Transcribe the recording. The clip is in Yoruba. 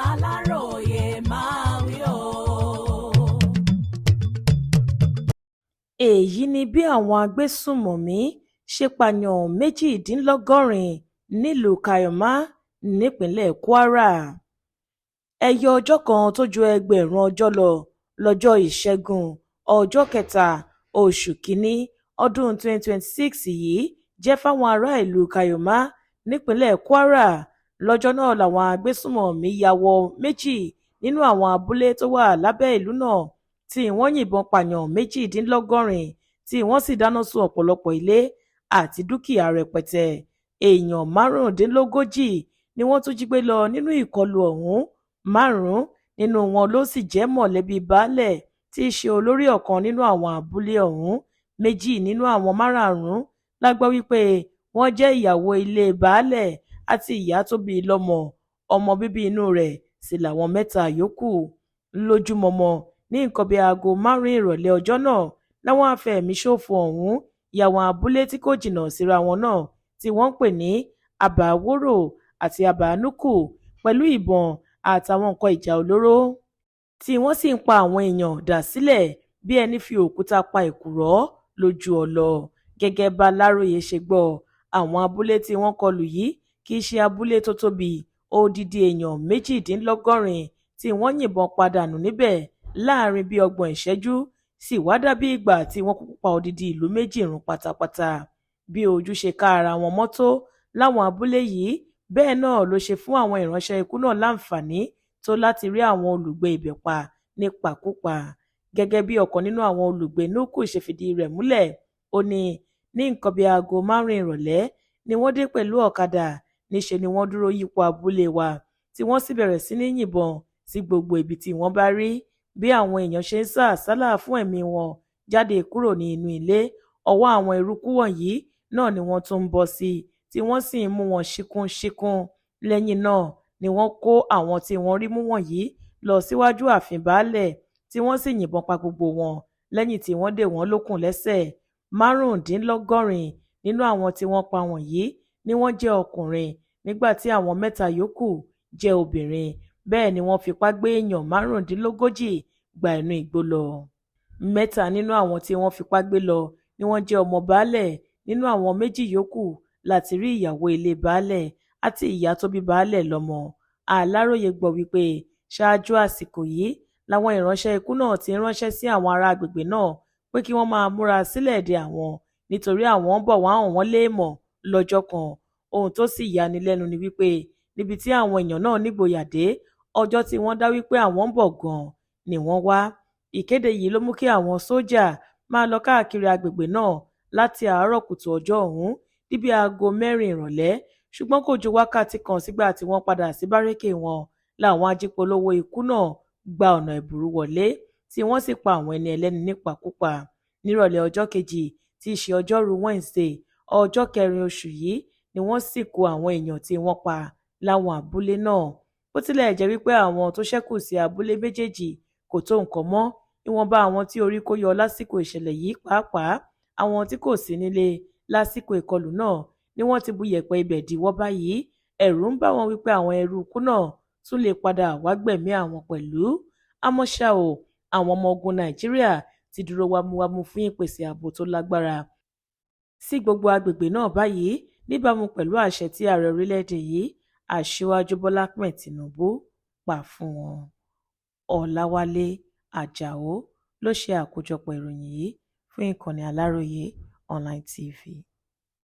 Aláròyé máa wí o. èyí ni bí àwọn agbésùnmọ̀mí ṣe pààyàn méjìdínlọ́gọ́rin nílùú Kayama nípínlẹ̀ Kwara. ẹyọ ọjọ́ kan tó ju ẹgbẹ̀rún ọjọ́ lọ lọ́jọ́ ìṣẹ́gun ọjọ́ kẹta oṣù kínní ọdún 2026 yìí jẹ́ fáwọn ará ìlú Kayama nípínlẹ̀ Kwara. lọ́jọ́ náà làwọn agbésùnmọ̀mí ya wọ méjì nínú àwọn abúlé tó wà lábẹ́ ìlú náà tí wọ́n yìnbọn pààyàn méjìdínlọ́gọ́rin tí wọ́n sì dáná sun ọ̀pọ̀lọpọ̀ ilé àti dúkìá rẹpẹtẹ. èèyàn márùndínlógójì ni wọ́n tún jí gbé lọ nínú ìkọlù ọ̀hún. 5 nínú wọn ló sì jẹ́ mọ̀lẹ́bí baálẹ̀ tí í ṣe olórí ọ̀kan nínú àwọn abúlé ọ̀hún. 2 nínú àwọn márààrún la gbọ́ wípé wọ́n jẹ́ ìyàwó ilé baálẹ̀ àti ìyá tó bí i lọ́mọ. ọmọ bíbí inú rẹ̀ sì làwọn 3 yòókù. lójúmọmọ ní nǹkan bíi aago 5 ìrọ̀lẹ́ ọjọ́ náà láwọn afẹ̀míṣòfò ọ̀hún yàwọn abúlé tí kò jìnnà síra wọn náà tí wọ́n ń pè ní Abaworo àti Abanuku pẹ̀lú ìbọn àtàwọn nǹkan ìjà olóró tí wọ́n sì ń pa àwọn èèyàn dà sílẹ̀ bí ẹni fi òkúta pa èkùrọ́ lójú ọlọ. gẹ́gẹ́ bá Aláròyé ṣe gbọ́, àwọn abúlé tí wọ́n kọlù yìí kì í ṣe abúlé tó tóbi. odidi èèyàn méjìdínlọ́gọ́rin tí wọ́n yìnbọn padànù níbẹ̀ láàrin bíi 30 ìṣẹ́jú sì wá dàbí ìgbà tí wọ́n kúkú pa odidi ìlú méjì run pátápátá. bí ojú ṣe ká ara wọn mọ́tò láwọn abúlé yìí bẹ́ẹ̀ náà ló ṣe fún àwọn ìránṣẹ́ ikú náà láǹfààní tó láti rí àwọn olùgbé ibẹ̀ pa nípakúpa. gẹ́gẹ́ bí ọ̀kan nínú àwọn olùgbé Nuku ṣe fìdí rẹ̀ múlẹ̀, ó ní nǹkan bíi aago 5 ìrọ̀lẹ́ ni wọ́n dé pẹ̀lú ọ̀kadà. níṣe ni wọ́n dúró yípo abúlé wa tí wọ́n sì bẹ̀rẹ̀ sí ní yìnbọn sí gbogbo ibi tí wọ́n bá rí. bí àwọn èèyàn ṣe ń sá àsálà fún ẹ̀mí wọn jáde kúrò ní inú ilé, ọwọ́ àwọn eruku wọ̀nyí náà ni wọ́n tún ń bọ́ sí tí wọ́n sì ń mú wọn ṣíkún-ṣíkún. lẹ́yìn náà ni wọ́n kó àwọn tí wọ́n rí mú wọ̀nyí lọ síwájú ààfin baálẹ̀ tí wọ́n sì yìnbọn pa gbogbo wọn lẹ́yìn tí wọ́n dè wọ́n lókùn lẹ́sẹ̀. 75 nínú àwọn tí wọ́n pa wọ̀nyí ni wọ́n jẹ́ ọkùnrin nígbà tí àwọn 3 yòókù jẹ́ obìnrin. bẹ́ẹ̀ ni wọ́n fipá gbé èèyàn 35 gba inú igbó lọ. 3 nínú àwọn tí wọ́n fipá gbé lọ ni wọ́n jẹ́ ọmọ baálẹ̀. nínú àwọn 2 yòókù láti rí ìyàwó ilé baálẹ̀ àti ìyá tó bí baálẹ̀ lọ́mọ. Aláròyé gbọ́ wípé ṣáájú àsìkò yìí làwọn ìránṣẹ́ ikú náà ti ń ránṣẹ́ sí àwọn ará agbègbè náà pé kí wọ́n máa múra sílẹ̀ de àwọn nítorí àwọn ń bọ̀ wá hàn wọ́n léèmọ̀ lọ́jọ́ kan. ohun tó sì yani lẹ́nu ni wípé níbi tí àwọn èèyàn náà nígboyà dé, ọjọ́ tí wọ́n dá wípé àwọn ń bọ̀ gan-an ni wọ́n wá. ìkéde yìí ló mú kí àwọn sójà máa lọ káàkiri agbègbè náà láti àárọ̀ kùtù ọjọ́ ọ̀hún di bí aago 4 ìrọ̀lẹ́. ṣùgbọ́n kò ju wákàtí kan sígbà tí wọ́n padà sí bárékè wọn làwọn ajípolówó ikú náà gba ọ̀nà ẹ̀bùrú wọlé tí wọ́n sì pa àwọn ẹni ẹlẹ́ni nípakúpa. nírọ̀lẹ́ ọjọ́ kejì tí í ṣe ọjọ́rú Wednesday ọjọ́ 4 oṣù yìí ni wọ́n sìnkú àwọn èèyàn tí wọ́n pa láwọn abúlé náà. bó tilẹ̀ jẹ́ wípé àwọn tó ṣẹ́kù sí abúlé méjèèjì kò tó nǹkan mọ́, ìwọ̀nba àwọn tí orí kó yọ lásìkò ìṣẹ̀lẹ̀ yìí, pàápàá àwọn tí kò sí nílé lásìkò ìkọlù náà, ni wọ́n ti bu yẹ̀pẹ̀ ibẹ̀ dìwọ́ báyìí. ẹ̀rù ń bá wọn wípé àwọn ẹrú ikú náà tún lè padà wá gbẹ̀mí àwọn pẹ̀lú. àmọ́ ṣá o, àwọn ọmọ ogun Nàìjíríà ti dúró wámúwámú fún ìpèsè ààbò tó lágbára sí gbogbo agbègbè náà báyìí níbàámu pẹ̀lú àṣẹ tí ààrẹ orílẹ̀-èdè yìí Aṣíwájú Bọ́lá Ahmed Tinubu pa fún wọn. Ọláwálé Àjàó ló ṣe àkójọpọ̀ ìròyìn yìí fún ìkànnì Aláròyé Online TV.